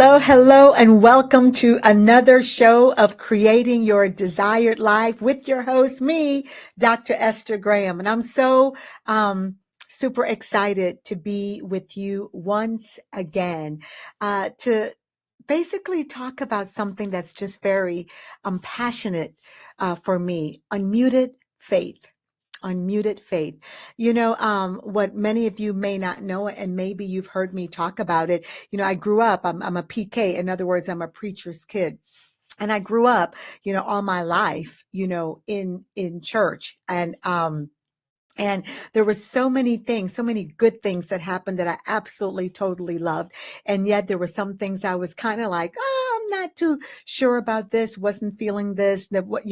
Hello, hello, and welcome to another show of Creating Your Desired Life with your host, me, Dr. Esther Graham. And I'm so super excited to be with you once again to basically talk about something that's just very passionate for me, unmuted faith. Unmuted faith. What many of you may not know, and maybe you've heard me talk about it. I grew up, I'm a PK. In other words, I'm a preacher's kid. And I grew up, all my life, in church. And there were so many things, so many good things that happened that I absolutely, totally loved. And yet there were some things I was kind of like, oh, I'm not too sure about this, wasn't feeling this, that what,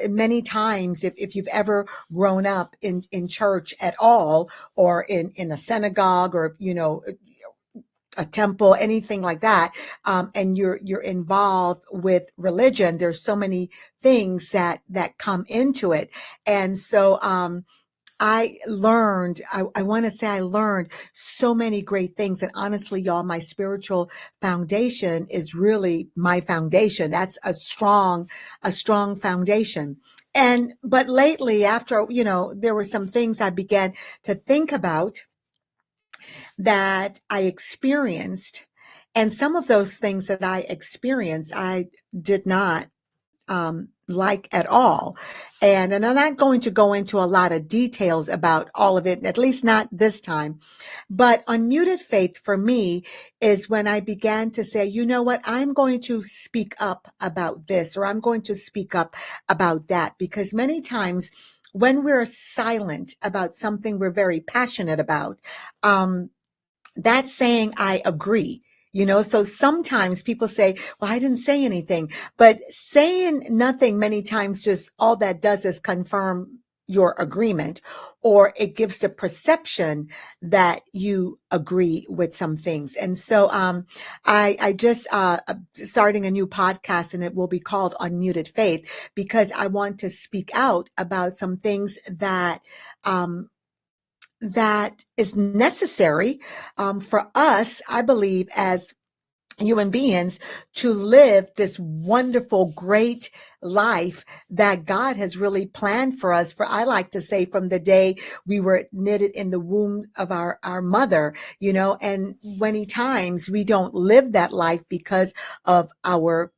many times if you've ever grown up in church at all, or in a synagogue, or, a temple, anything like that, and you're involved with religion, there's so many things that come into it. And so I want to say I learned so many great things. And honestly, y'all, my spiritual foundation is really my foundation. That's a strong foundation. But lately, after, there were some things I began to think about that I experienced. And some of those things that I experienced, I did not like at all. And I'm not going to go into a lot of details about all of it, at least not this time. But unmuted faith for me is when I began to say, you know what, I'm going to speak up about this, or I'm going to speak up about that. Because many times when we're silent about something we're very passionate about, that's saying I agree. So sometimes people say, well, I didn't say anything, but saying nothing many times, just all that does is confirm your agreement, or it gives the perception that you agree with some things. And so I just starting a new podcast, and it will be called Unmuted Faith, because I want to speak out about some things that is necessary for us, I believe, as human beings, to live this wonderful, great life that God has really planned for us. For I like to say, from the day we were knitted in the womb of our mother, and many times we don't live that life because of our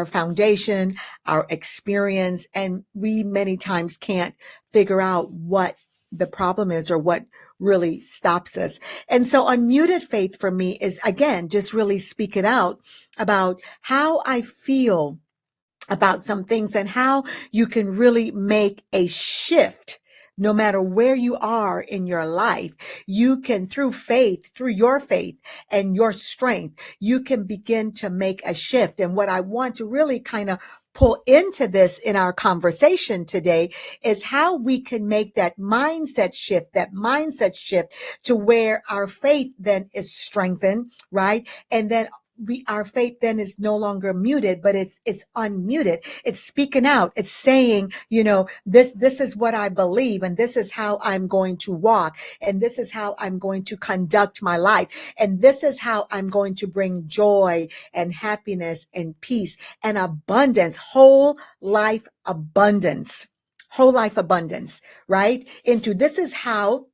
foundation, our experience, and we many times can't figure out what the problem is or what really stops us. And so unmuted faith for me is, again, just really speaking out about how I feel about some things and how you can really make a shift. No matter where you are in your life, you can, through faith, through your faith and your strength, you can begin to make a shift. And what I want to really kind of pull into this in our conversation today is how we can make that mindset shift to where our faith then is strengthened, right? And then our faith then is no longer muted, but it's unmuted. It's speaking out. It's saying, this is what I believe, and this is how I'm going to walk, and this is how I'm going to conduct my life, and this is how I'm going to bring joy and happiness and peace and abundance, whole life abundance, right? Into this is how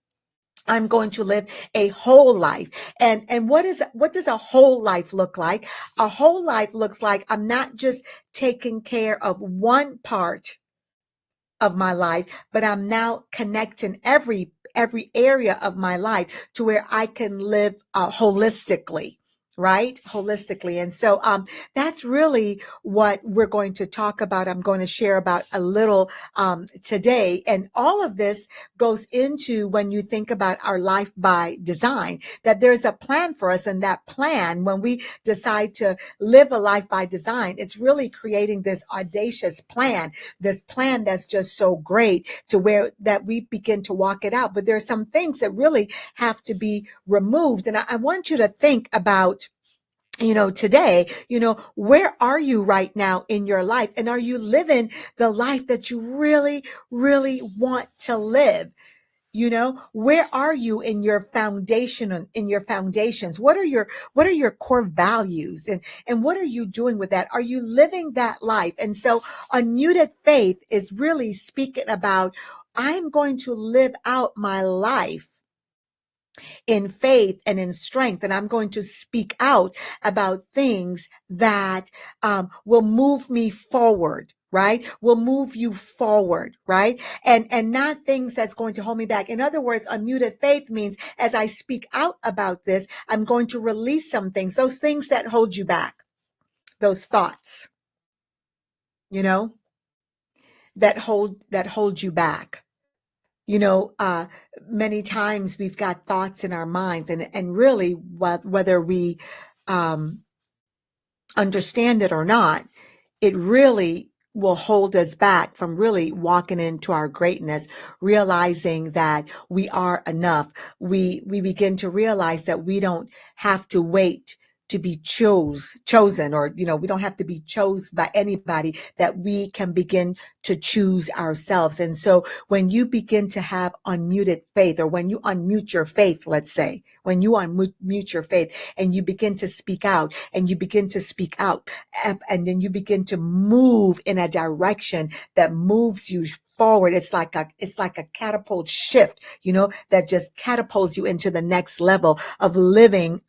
I'm going to live a whole life. And what does a whole life look like? A whole life looks like I'm not just taking care of one part of my life, but I'm now connecting every area of my life to where I can live holistically. Right? Holistically. And so that's really what we're going to talk about. I'm going to share about a little today. And all of this goes into, when you think about our life by design, that there's a plan for us. And that plan, when we decide to live a life by design, it's really creating this audacious plan, this plan that's just so great, to where that we begin to walk it out. But there are some things that really have to be removed. And I want you to think about, today, where are you right now in your life? And are you living the life that you really, really want to live? Where are you in your foundation, in your foundations? What are your core values, and what are you doing with that? Are you living that life? And so unmuted faith is really speaking about, I'm going to live out my life in faith and in strength. And I'm going to speak out about things that will move me forward. Right? Will move you forward, right? And not things that's going to hold me back. In other words, unmuted faith means as I speak out about this, I'm going to release some things, those things that hold you back, those thoughts, you know, that hold you back. You know, many times we've got thoughts in our minds, and really, whether we um, understand it or not, it really will hold us back from really walking into our greatness, realizing that we are enough. We begin to realize that we don't have to wait to be chosen, or we don't have to be chosen by anybody, that we can begin to choose ourselves. And so when you begin to have unmuted faith, or when you unmute your faith, let's say, when you unmute your faith and you begin to speak out, and you begin to speak out, and then you begin to move in a direction that moves you forward. It's like a catapult shift, that just catapults you into the next level of living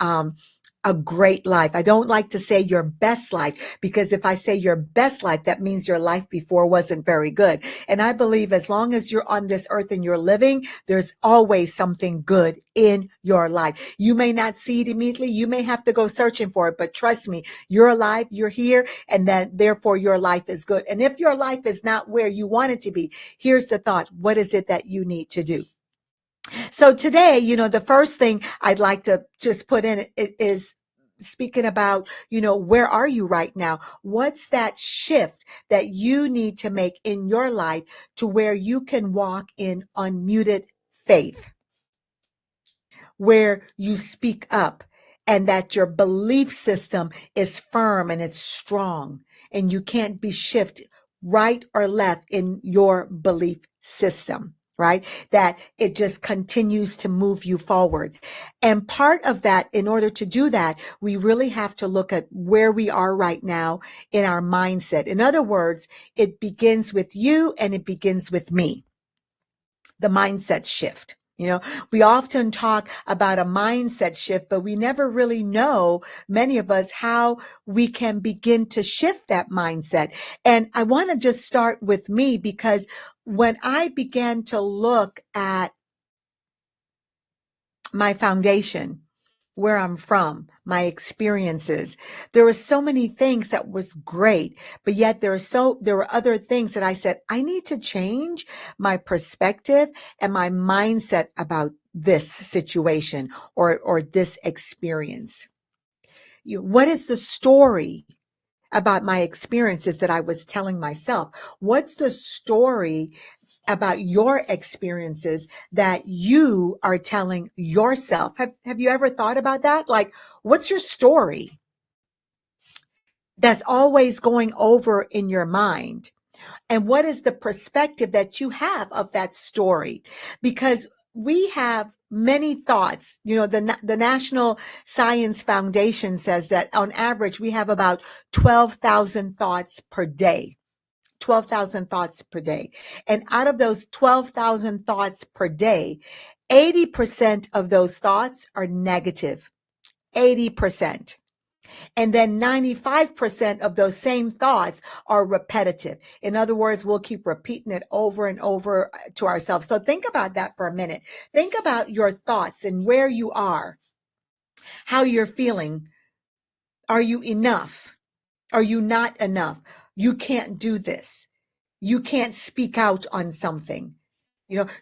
a great life. I don't like to say your best life, because if I say your best life, that means your life before wasn't very good. And I believe as long as you're on this earth and you're living, there's always something good in your life. You may not see it immediately. You may have to go searching for it, but trust me, you're alive, you're here, and that therefore your life is good. And if your life is not where you want it to be, here's the thought: what is it that you need to do? So today, the first thing I'd like to just put in is speaking about, where are you right now? What's that shift that you need to make in your life to where you can walk in unmuted faith, where you speak up, and that your belief system is firm and it's strong, and you can't be shifted right or left in your belief system, right? That it just continues to move you forward. And part of that, in order to do that, we really have to look at where we are right now in our mindset. In other words, it begins with you and it begins with me. The mindset shift. We often talk about a mindset shift, but we never really know, many of us, how we can begin to shift that mindset. And I want to just start with me, because when I began to look at my foundation, where I'm from, my experiences, there were so many things that was great, but yet there were other things that I said, I need to change my perspective and my mindset about this situation, or this experience. What is the story about my experiences that I was telling myself? What's the story about your experiences that you are telling yourself? Have you ever thought about that? Like, what's your story that's always going over in your mind? And what is the perspective that you have of that story? Because we have many thoughts. The National Science Foundation says that on average, we have about 12,000 thoughts per day. 12,000 thoughts per day. And out of those 12,000 thoughts per day, 80% of those thoughts are negative. 80%. And then 95% of those same thoughts are repetitive. In other words, we'll keep repeating it over and over to ourselves. So think about that for a minute. Think about your thoughts and where you are, how you're feeling. Are you enough? Are you not enough? You can't do this. You can't speak out on something.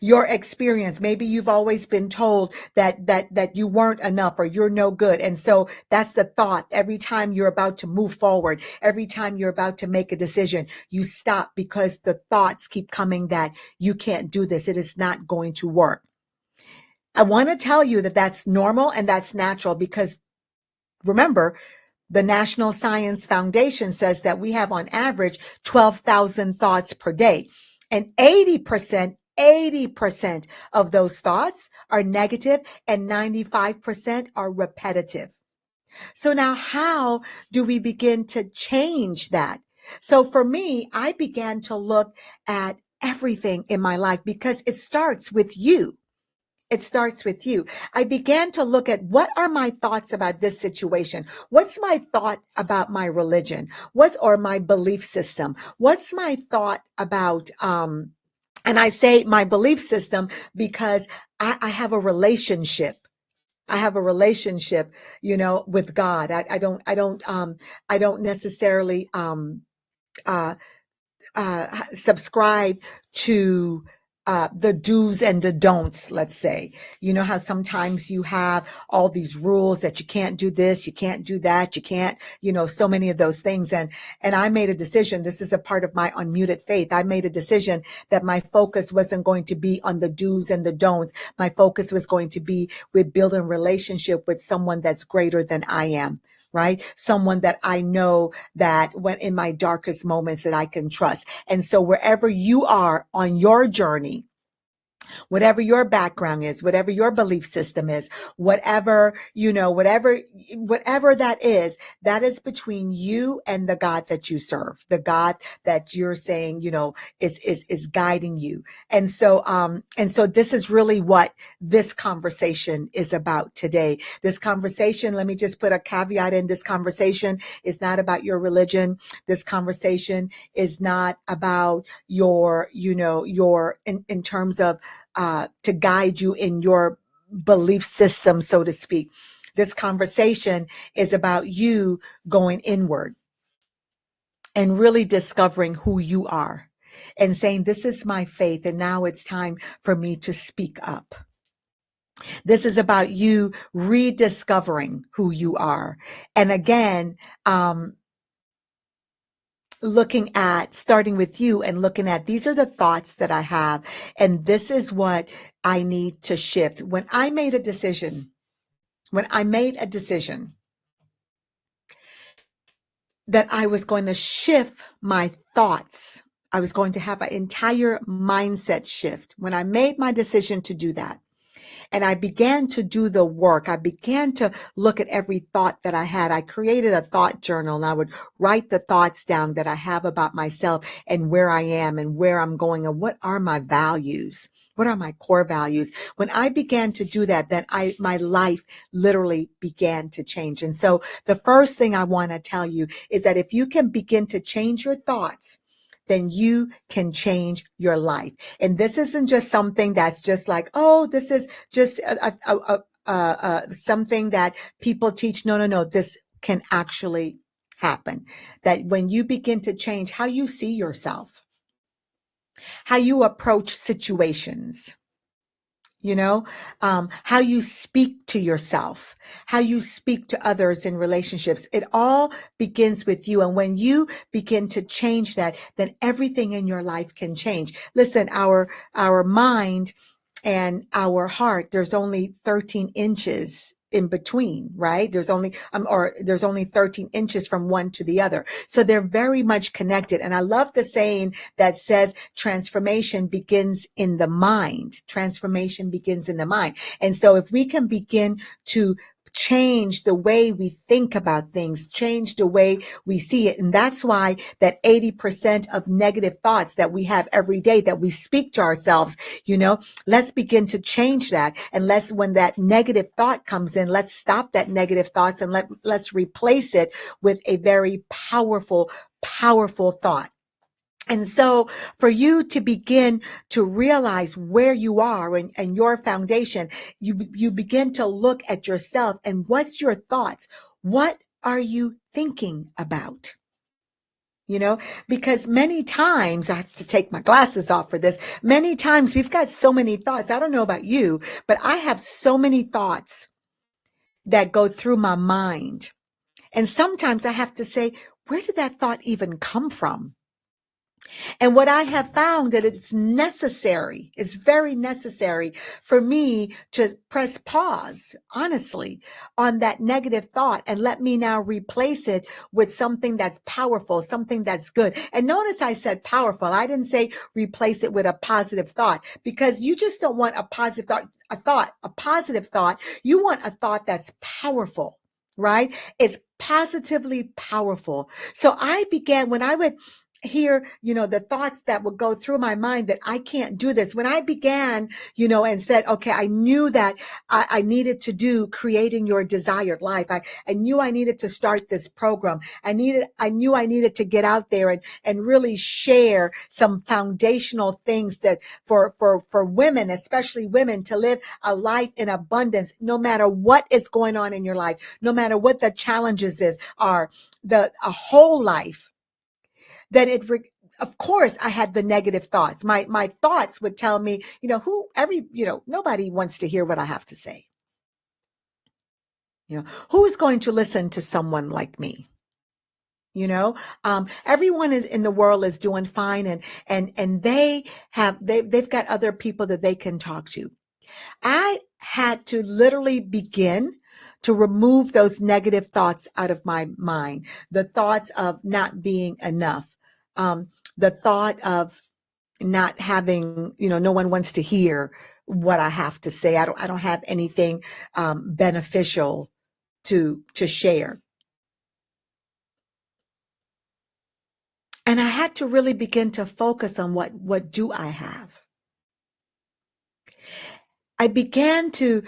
Your experience, maybe you've always been told that you weren't enough, or you're no good. And so that's the thought. Every time you're about to move forward, every time you're about to make a decision, you stop, because the thoughts keep coming that you can't do this. It is not going to work. I want to tell you that that's normal and that's natural, because remember, the National Science Foundation says that we have on average 12,000 thoughts per day, and 80% 80% of those thoughts are negative and 95% are repetitive. So now how do we begin to change that? So for me, I began to look at everything in my life because it starts with you. It starts with you. I began to look at what are my thoughts about this situation? What's my thought about my religion? What's or my belief system? What's my thought about and I say my belief system because I have a relationship. I have a relationship, with God. I don't necessarily uh, subscribe to the do's and the don'ts, let's say. You know how sometimes you have all these rules that you can't do this, you can't do that, you can't, so many of those things. And I made a decision. This is a part of my unmuted faith. I made a decision that my focus wasn't going to be on the do's and the don'ts. My focus was going to be with building a relationship with someone that's greater than I am. Right? Someone that I know that when in my darkest moments that I can trust. And so wherever you are on your journey, whatever your background is, whatever your belief system is, whatever that is between you and the God that you serve, the God that you're saying, is guiding you. And so this is really what this conversation is about today. This conversation, let me just put a caveat in. This conversation is not about your religion. This conversation is not about in terms of to guide you in your belief system, so to speak. This conversation is about you going inward and really discovering who you are and saying, this is my faith, and now it's time for me to speak up. This is about you rediscovering who you are. And again, starting with you and looking at, these are the thoughts that I have, and this is what I need to shift. When I made a decision that I was going to shift my thoughts, I was going to have an entire mindset shift. When I made my decision to do that, and I began to do the work. I began to look at every thought that I had. I created a thought journal, and I would write the thoughts down that I have about myself and where I am and where I'm going and what are my values. What are my core values? When I began to do that, then my life literally began to change. And so the first thing I want to tell you is that if you can begin to change your thoughts, then you can change your life. And this isn't just something that's just like, oh, this is just something that people teach. No, no, no. This can actually happen. That when you begin to change how you see yourself, how you approach situations, how you speak to yourself, how you speak to others in relationships. It all begins with you. And when you begin to change that, then everything in your life can change. Listen, our mind and our heart, there's only 13 inches in between, right? There's only 13 inches from one to the other. So they're very much connected. And I love the saying that says transformation begins in the mind. Transformation begins in the mind. And so if we can begin to change the way we think about things, change the way we see it. And that's why that 80% of negative thoughts that we have every day that we speak to ourselves, let's begin to change that. And when that negative thought comes in, let's stop that negative thoughts and let's replace it with a very powerful, powerful thought. And so for you to begin to realize where you are and your foundation, you begin to look at yourself and what's your thoughts? What are you thinking about? Because many times I have to take my glasses off for this. Many times we've got so many thoughts. I don't know about you, but I have so many thoughts that go through my mind. And sometimes I have to say, where did that thought even come from? And what I have found that it's necessary, it's very necessary for me to press pause, honestly, on that negative thought and let me now replace it with something that's powerful, something that's good. And notice I said powerful. I didn't say replace it with a positive thought, because you just don't want a positive thought, a positive thought. You want a thought that's powerful, right? It's positively powerful. So I began, when I would hear, the thoughts that would go through my mind that I can't do this. When I began, and said, okay, I knew that I needed to do creating your desired life. I knew I needed to start this program. I knew I needed to get out there and really share some foundational things that for women, especially women, to live a life in abundance, no matter what is going on in your life, no matter what the challenges are, a whole life. Then of course I had the negative thoughts. My thoughts would tell me, nobody wants to hear what I have to say. Who is going to listen to someone like me? Everyone is in the world is doing fine, and they've got other people that they can talk to. I had to literally begin to remove those negative thoughts out of my mind. The thoughts of not being enough. The thought of not having, no one wants to hear what I have to say. I don't have anything beneficial to share. And I had to really begin to focus on what do I have. I began to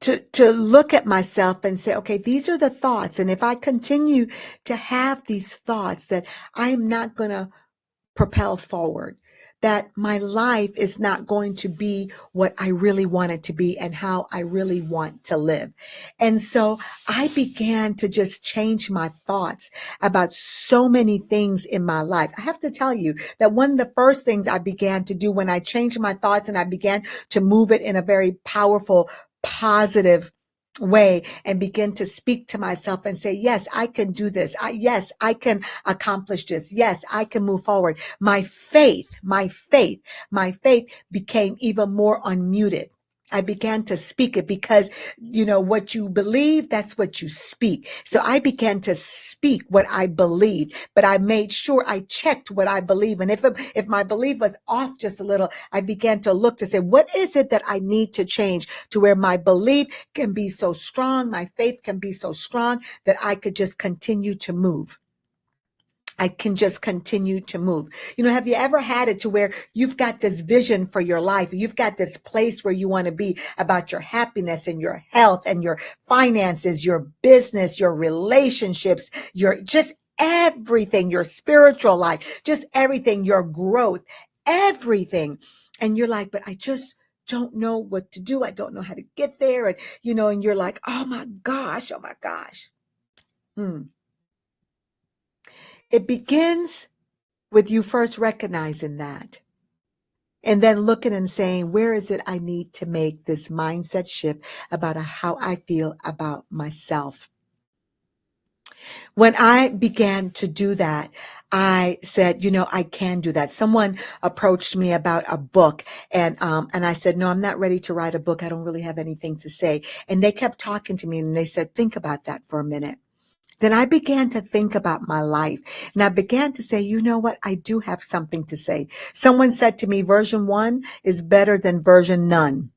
to look at myself and say, okay, these are the thoughts. And if I continue to have these thoughts, that I'm not going to propel forward, that my life is not going to be what I really want it to be and how I really want to live. And so I began to just change my thoughts about so many things in my life. I have to tell you that one of the first things I began to do when I changed my thoughts and I began to move it in a very powerful, positive way and begin to speak to myself and say, yes, I can do this. Yes, I can accomplish this. Yes, I can move forward. My faith became even more unmuted. I began to speak it because, what you believe, that's what you speak. So I began to speak what I believed, but I made sure I checked what I believe. And if my belief was off just a little, I began to look to say, what is it that I need to change to where my belief can be so strong, my faith can be so strong that I could just continue to move. I can just continue to move. Have you ever had it to where you've got this vision for your life? You've got this place where you want to be about your happiness and your health and your finances, your business, your relationships, your just everything, your spiritual life, just everything, your growth, everything. And you're like, but I just don't know what to do. I don't know how to get there. And you're like, oh my gosh, oh my gosh. It begins with you first recognizing that and then looking and saying, where is it I need to make this mindset shift about how I feel about myself? When I began to do that, I said, I can do that. Someone approached me about a book and I said, no, I'm not ready to write a book. I don't really have anything to say. And they kept talking to me and they said, think about that for a minute. Then I began to think about my life and I began to say, you know what? I do have something to say. Someone said to me, version 1 is better than version none.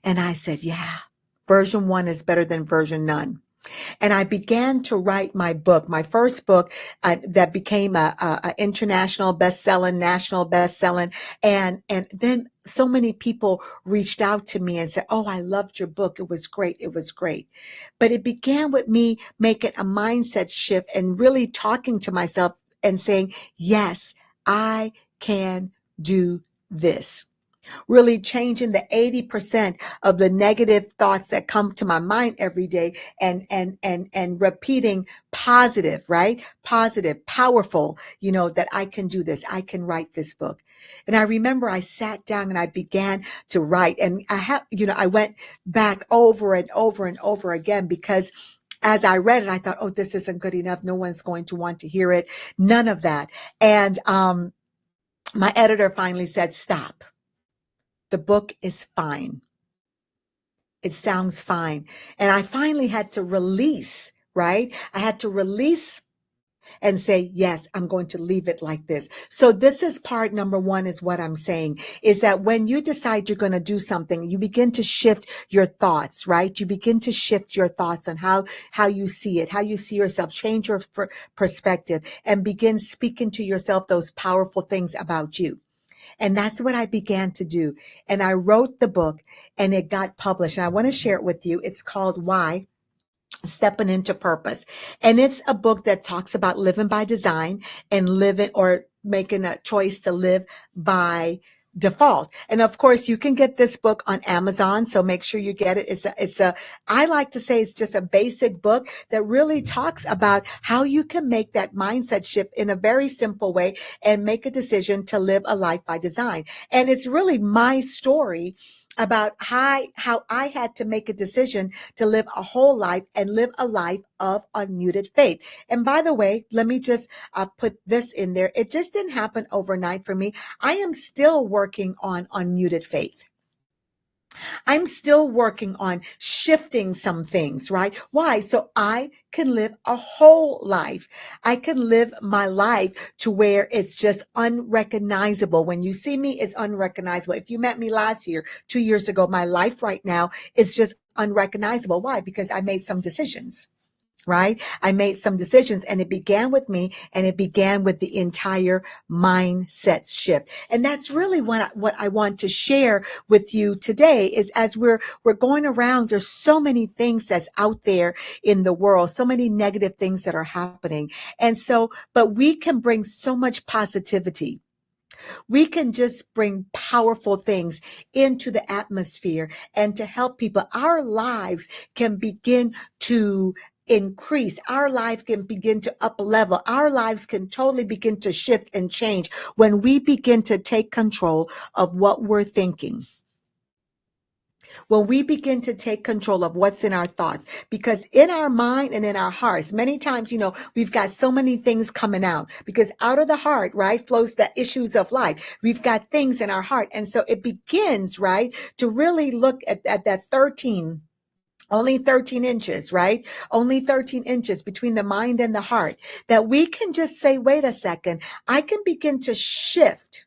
And I said, yeah, version 1 is better than version none. And I began to write my book, my first book that became a international best-selling, national best-selling. And then so many people reached out to me and said, oh, I loved your book. It was great. It was great. But it began with me making a mindset shift and really talking to myself and saying, yes, I can do this. Really changing the 80% of the negative thoughts that come to my mind every day and repeating positive, right? Positive, powerful, that I can do this. I can write this book. And I remember I sat down and I began to write and I went back over and over and over again because as I read it, I thought, oh, this isn't good enough. No one's going to want to hear it. None of that. And my editor finally said, stop. The book is fine. It sounds fine. And I finally had to release, right? I had to release and say, yes, I'm going to leave it like this. So this is part number one, is what I'm saying, is that when you decide you're going to do something, you begin to shift your thoughts, right? You begin to shift your thoughts on how you see it, how you see yourself, change your perspective, and begin speaking to yourself those powerful things about you. And that's what I began to do. And I wrote the book and it got published. And I want to share it with you. It's called Why? Stepping into Purpose. And it's a book that talks about living by design and living, or making a choice to live by default. And of course, you can get this book on Amazon. So make sure you get it. I like to say it's just a basic book that really talks about how you can make that mindset shift in a very simple way and make a decision to live a life by design. And it's really my story about how I had to make a decision to live a whole life and live a life of unmuted faith. And by the way, let me just put this in there. It just didn't happen overnight for me. I am still working on unmuted faith. I'm still working on shifting some things, right? Why? So I can live a whole life. I can live my life to where it's just unrecognizable. When you see me, it's unrecognizable. If you met me last year, 2 years ago, my life right now is just unrecognizable. Why? Because I made some decisions. Right? I made some decisions, and it began with me, and it began with the entire mindset shift. And that's really what I want to share with you today, is as we're going around, there's so many things that's out there in the world, so many negative things that are happening. And so, but we can bring so much positivity. We can just bring powerful things into the atmosphere and to help people. Our lives can begin to increase. Our life can begin to up level. Our lives can totally begin to shift and change when we begin to take control of what we're thinking. When we begin to take control of what's in our thoughts, because in our mind and in our hearts, many times, we've got so many things coming out, because out of the heart, right, flows the issues of life. We've got things in our heart. And so it begins, right, to really look at that only 13 inches, right? Only 13 inches between the mind and the heart, that we can just say, wait a second, I can begin to shift,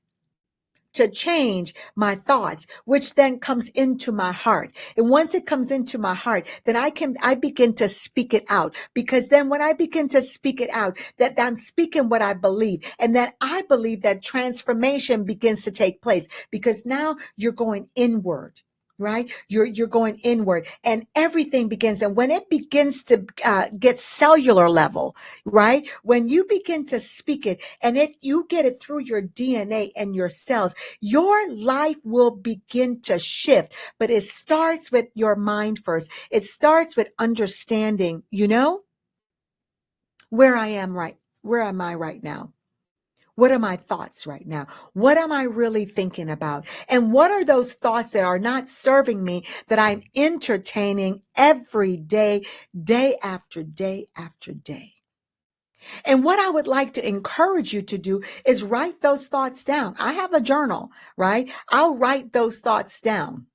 to change my thoughts, which then comes into my heart. And once it comes into my heart, then I begin to speak it out, because then when I begin to speak it out, that I'm speaking what I believe, and that I believe that transformation begins to take place, because now you're going inward. Right? You're going inward, and everything begins. And when it begins to get cellular level, right? When you begin to speak it, and you get it through your DNA and your cells, your life will begin to shift. But it starts with your mind first. It starts with understanding, where am I right now? What are my thoughts right now? What am I really thinking about? And what are those thoughts that are not serving me, that I'm entertaining every day, day after day after day? And what I would like to encourage you to do is write those thoughts down. I have a journal, right? I'll write those thoughts down.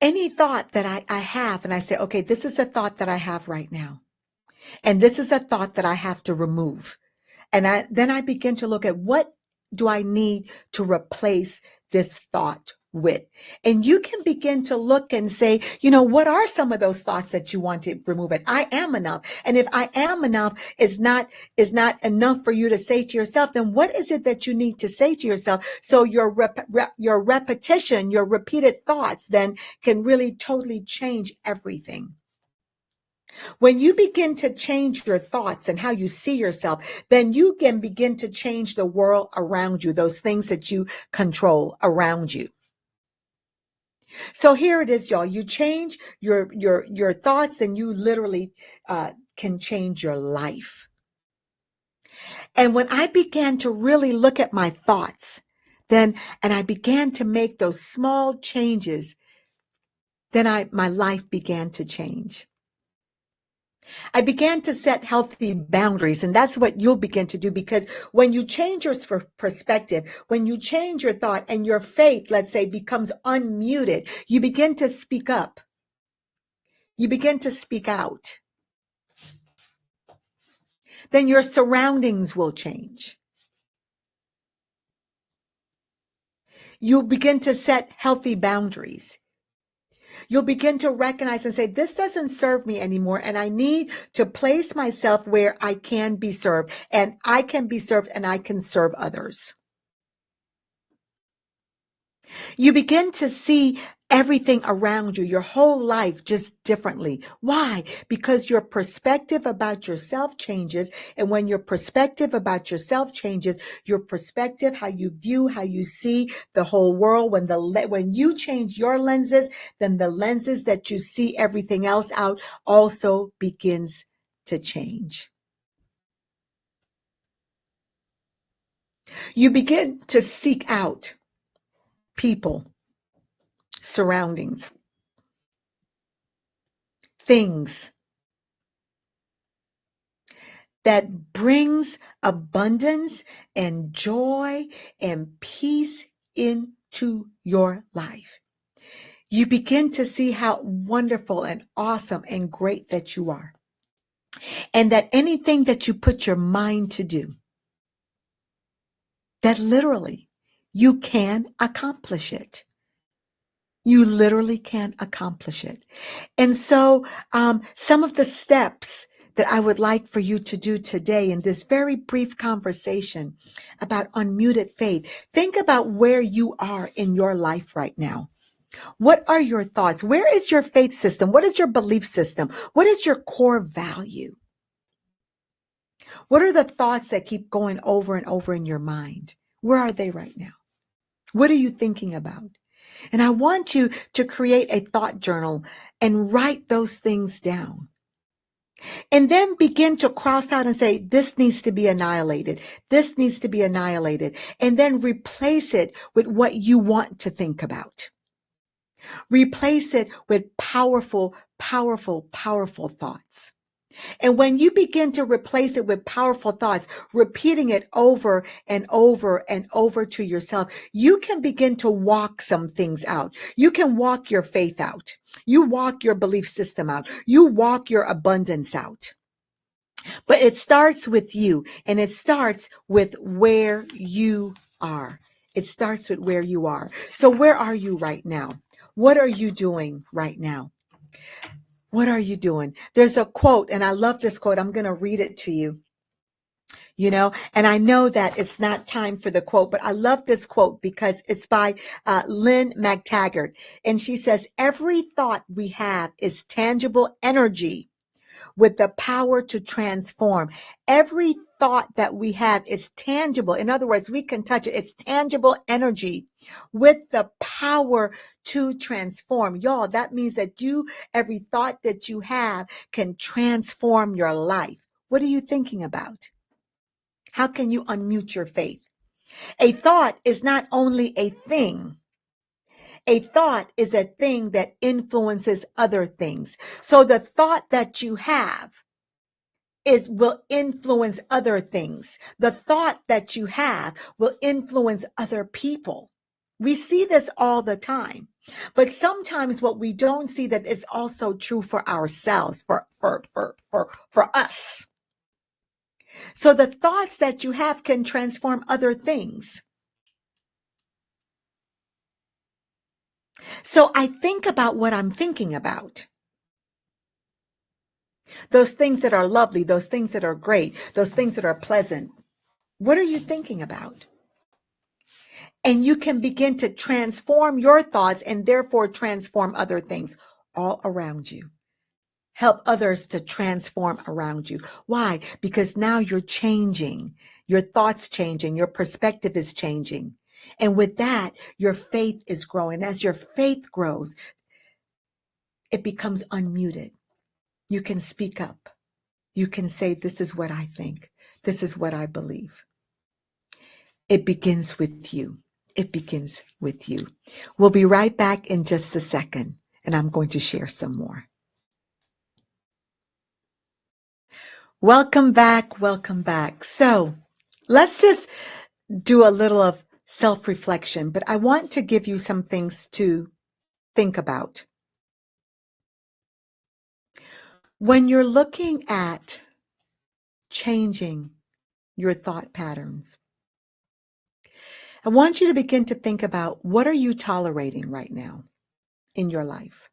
Any thought that I have, and I say, okay, this is a thought that I have right now. And this is a thought that I have to remove. And then I begin to look at, what do I need to replace this thought with? And you can begin to look and say, what are some of those thoughts that you want to remove? It. I am enough. And if I am enough is not enough for you to say to yourself, then what is it that you need to say to yourself? So your repetition, your repeated thoughts then can really totally change everything. When you begin to change your thoughts and how you see yourself, then you can begin to change the world around you, those things that you control around you. So here it is, y'all. You change your thoughts, then you literally can change your life. And when I began to really look at my thoughts, then, and I began to make those small changes, then my life began to change. I began to set healthy boundaries, and that's what you'll begin to do, because when you change your perspective, when you change your thought and your faith, let's say, becomes unmuted, you begin to speak up. You begin to speak out. Then your surroundings will change. You'll begin to set healthy boundaries. You'll begin to recognize and say, this doesn't serve me anymore, and I need to place myself where I can be served, and I can be served, and I can serve others. You begin to see everything around you, your whole life, just differently. Why? Because your perspective about yourself changes. And when your perspective about yourself changes, your perspective, how you view, how you see the whole world, when you change your lenses, then the lenses that you see everything else out also begins to change. You begin to seek out people, surroundings, things that brings abundance and joy and peace into your life. You begin to see how wonderful and awesome and great that you are. And that anything that you put your mind to do, that literally you can accomplish it. You literally can accomplish it. And so some of the steps that I would like for you to do today in this very brief conversation about unmuted faith, think about where you are in your life right now. What are your thoughts? Where is your faith system? What is your belief system? What is your core value? What are the thoughts that keep going over and over in your mind? Where are they right now? What are you thinking about? And I want you to create a thought journal and write those things down. And then begin to cross out and say, this needs to be annihilated. This needs to be annihilated. And then replace it with what you want to think about. Replace it with powerful, powerful, powerful thoughts. And when you begin to replace it with powerful thoughts, repeating it over and over and over to yourself, you can begin to walk some things out. You can walk your faith out. You walk your belief system out. You walk your abundance out. But it starts with you, and it starts with where you are. It starts with where you are. So where are you right now? What are you doing right now? What are you doing? There's a quote, and I love this quote. I'm going to read it to you. And I know that it's not time for the quote, but I love this quote because it's by Lynn McTaggart. And she says, every thought we have is tangible energy with the power to transform. Every thought that we have is tangible. In other words, we can touch it. It's tangible energy with the power to transform. Y'all, that means that every thought that you have can transform your life. What are you thinking about? How can you unmute your faith? A thought is not only a thing. A thought is a thing that influences other things. So the thought that you have will influence other things. The thought that you have will influence other people. We see this all the time. But sometimes what we don't see that it's also true for ourselves, for us. So the thoughts that you have can transform other things. So I think about what I'm thinking about. Those things that are lovely, those things that are great, those things that are pleasant. What are you thinking about? And you can begin to transform your thoughts and therefore transform other things all around you. Help others to transform around you. Why? Because now you're changing. Your thoughts changing. Your perspective is changing. And with that, your faith is growing. As your faith grows, it becomes unmuted. You can speak up. You can say, this is what I think. This is what I believe. It begins with you. It begins with you. We'll be right back in just a second, and I'm going to share some more. Welcome back. Welcome back. So let's just do a little of self-reflection, but I want to give you some things to think about. When you're looking at changing your thought patterns, I want you to begin to think about, what are you tolerating right now in your life?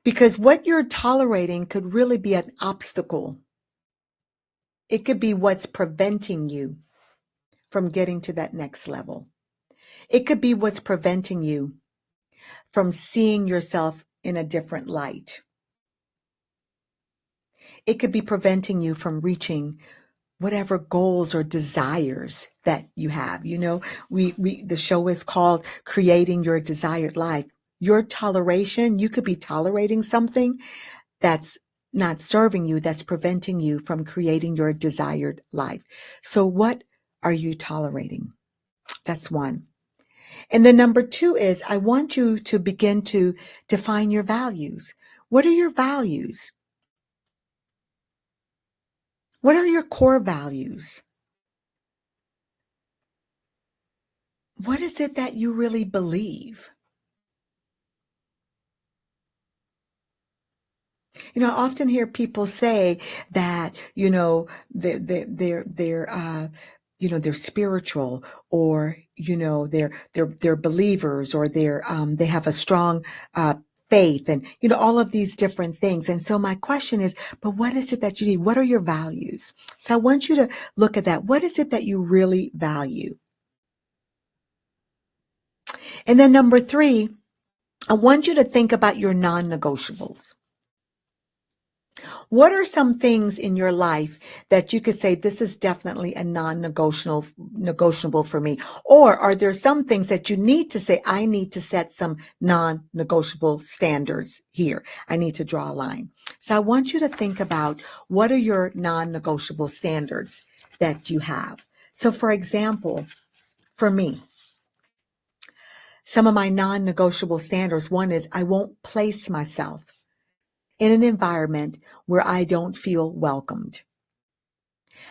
Because what you're tolerating could really be an obstacle. It could be what's preventing you from getting to that next level. It could be what's preventing you from seeing yourself in a different light. It could be preventing you from reaching whatever goals or desires that you have. You know, the show is called Creating Your Desired Life. Your toleration, you could be tolerating something that's not serving you, that's preventing you from creating your desired life. So what are you tolerating? That's one. And then number two is, I want you to begin to define your values. What are your values? What are your core values? What is it that you really believe? You know, I often hear people say that, they're spiritual, or, they're believers, or they have a strong, faith, and, all of these different things. And so my question is, but what is it that you need? What are your values? So I want you to look at that. What is it that you really value? And then number three, I want you to think about your non-negotiables. What are some things in your life that you could say, this is definitely a non-negotiable for me? Or are there some things that you need to say, I need to set some non-negotiable standards here. I need to draw a line. So I want you to think about, what are your non-negotiable standards that you have? So for example, for me, some of my non-negotiable standards, one is, I won't place myself in an environment where I don't feel welcomed.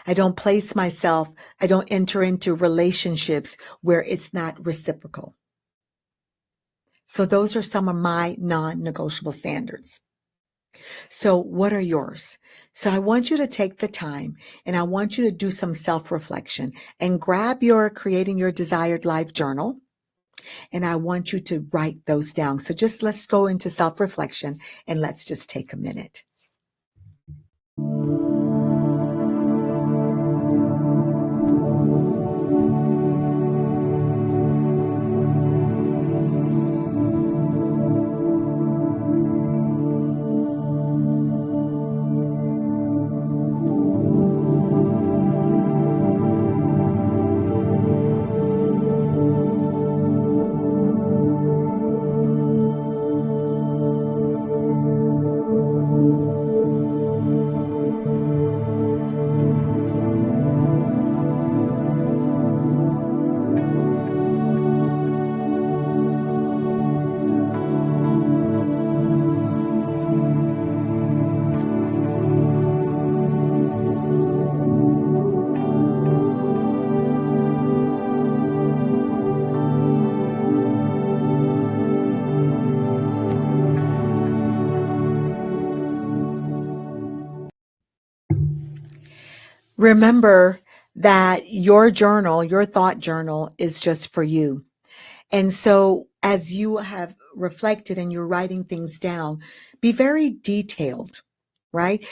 I don't place myself, I don't enter into relationships where it's not reciprocal. So those are some of my non-negotiable standards. So what are yours? So I want you to take the time, and I want you to do some self-reflection, and grab your Creating Your Desired Life journal. And I want you to write those down. So just let's go into self-reflection, and let's just take a minute. Remember that your journal, your thought journal, is just for you. And so as you have reflected and you're writing things down, be very detailed, right?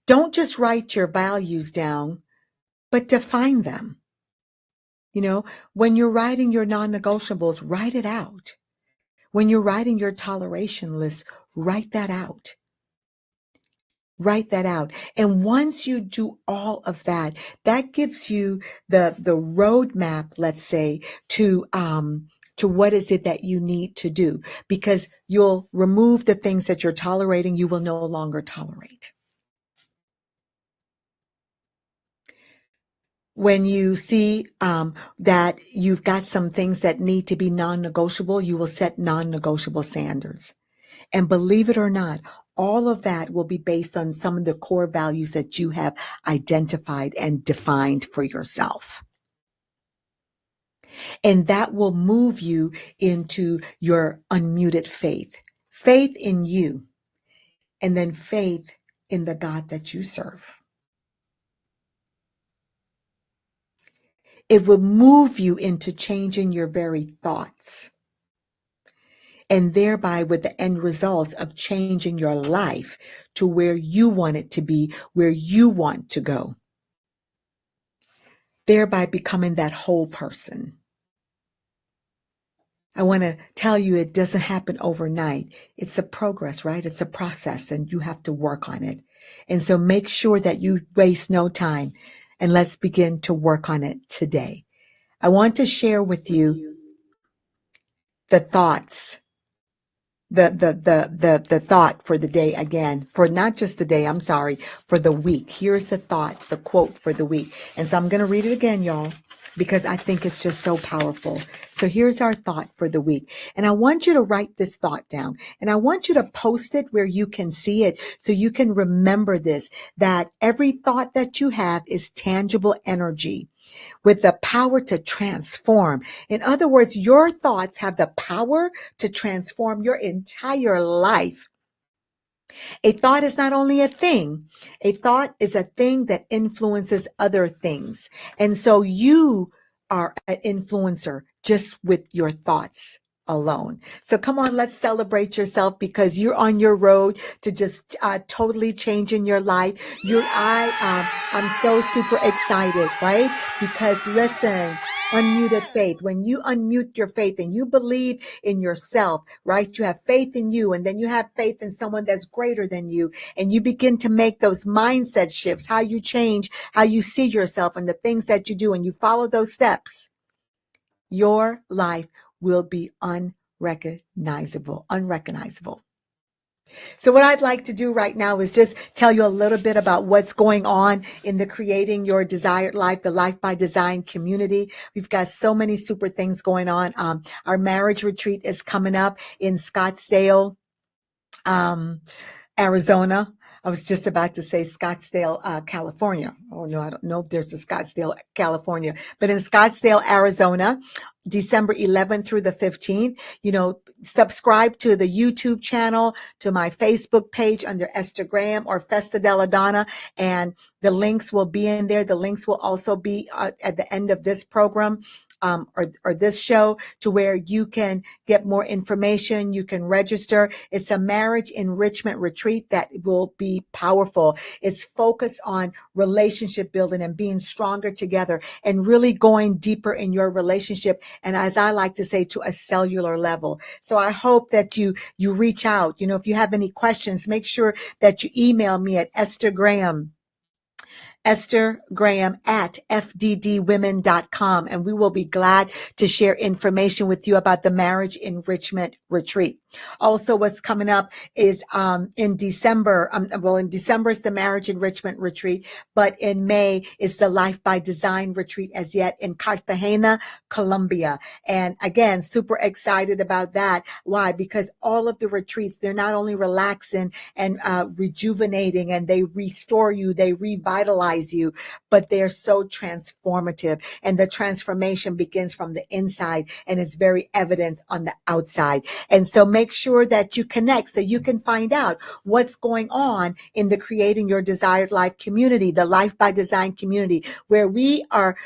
Don't just write your values down, but define them. When you're writing your non-negotiables, write it out. When you're writing your toleration list, write that out. Write that out. And once you do all of that, that gives you the roadmap, let's say, to what is it that you need to do, because you'll remove the things that you're tolerating, you will no longer tolerate. When you see that you've got some things that need to be non-negotiable, you will set non-negotiable standards. And believe it or not, all of that will be based on some of the core values that you have identified and defined for yourself. And that will move you into your unmuted faith, faith in you, and then faith in the God that you serve. It will move you into changing your very thoughts, and thereby with the end result of changing your life to where you want it to be, where you want to go, thereby becoming that whole person. I want to tell you, it doesn't happen overnight. It's a progress, right? It's a process, and you have to work on it. And so make sure that you waste no time, and let's begin to work on it today. I want to share with you the thoughts, the thought for the day again, for not just the day, I'm sorry, for the week. Here's the thought, the quote for the week. And so I'm going to read it again, y'all, because I think it's just so powerful. So here's our thought for the week. And I want you to write this thought down, and I want you to post it where you can see it so you can remember this, that every thought that you have is tangible energy with the power to transform. In other words, your thoughts have the power to transform your entire life. A thought is not only a thing, a thought is a thing that influences other things. And so you are an influencer just with your thoughts alone. So come on, let's celebrate yourself, because you're on your road to just totally changing your life. I'm so super excited, right? Because listen, unmuted faith. When you unmute your faith and you believe in yourself, right? You have faith in you, and then you have faith in someone that's greater than you. And you begin to make those mindset shifts, how you change, how you see yourself and the things that you do, and you follow those steps. Your life will be unrecognizable. So what I'd like to do right now is just tell you a little bit about what's going on in the Creating Your Desired Life, the Life by Design community. We've got so many super things going on. Our marriage retreat is coming up in Scottsdale, Arizona. I was just about to say Scottsdale, California. Oh no, I don't know if there's a Scottsdale, California, but in Scottsdale, Arizona, December 11th through the 15th. Subscribe to the YouTube channel, to my Facebook page under Esther Graham or Festa Della Donna, and the links will be in there. The links will also be at the end of this program. Or this show, to where you can get more information. You can register. It's a marriage enrichment retreat that will be powerful. It's focused on relationship building and being stronger together and really going deeper in your relationship. And as I like to say, to a cellular level. So I hope that you reach out. If you have any questions, make sure that you email me at Esther Graham at fddwomen.com, and we will be glad to share information with you about the Marriage Enrichment Retreat. Also, what's coming up is in December, in December is the Marriage Enrichment Retreat, but in May is the Life by Design Retreat as yet in Cartagena, Colombia. And again, super excited about that. Why? Because all of the retreats, they're not only relaxing and rejuvenating, and they restore you, they revitalize you, but they're so transformative. And the transformation begins from the inside, and it's very evident on the outside. And so make sure that you connect so you can find out what's going on in the Creating Your Desired Life community, the Life by Design community, where our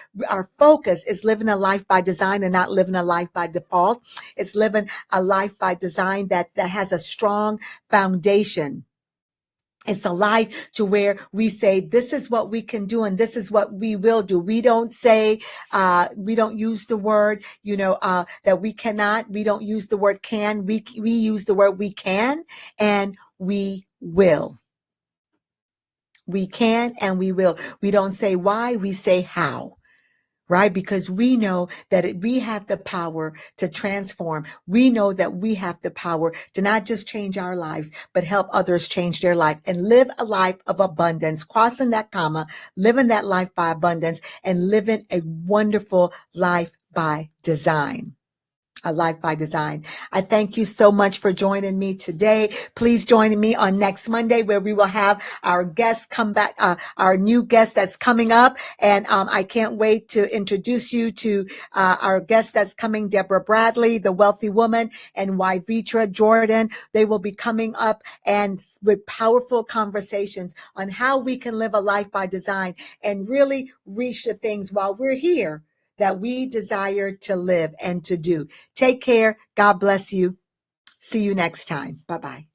focus is living a life by design and not living a life by default. It's living a life by design that has a strong foundation. It's a life to where we say, this is what we can do and this is what we will do. We don't say, we don't use the word, that we cannot. We don't use the word can. We use the word we can and we will. We can and we will. We don't say why, we say how. right? Because we know that we have the power to transform. We know that we have the power to not just change our lives, but help others change their life and live a life of abundance, crossing that comma, living that life by abundance and living a wonderful life by design. A life by design. I thank you so much for joining me today. Please join me on next Monday where we will have our guest come back, our new guest that's coming up. And I can't wait to introduce you to our guest that's coming, Deborah Bradley, the wealthy woman, and Wyvitra Jordan. They will be coming up and with powerful conversations on how we can live a life by design and really reach the things while we're here that we desire to live and to do. Take care. God bless you. See you next time. Bye-bye.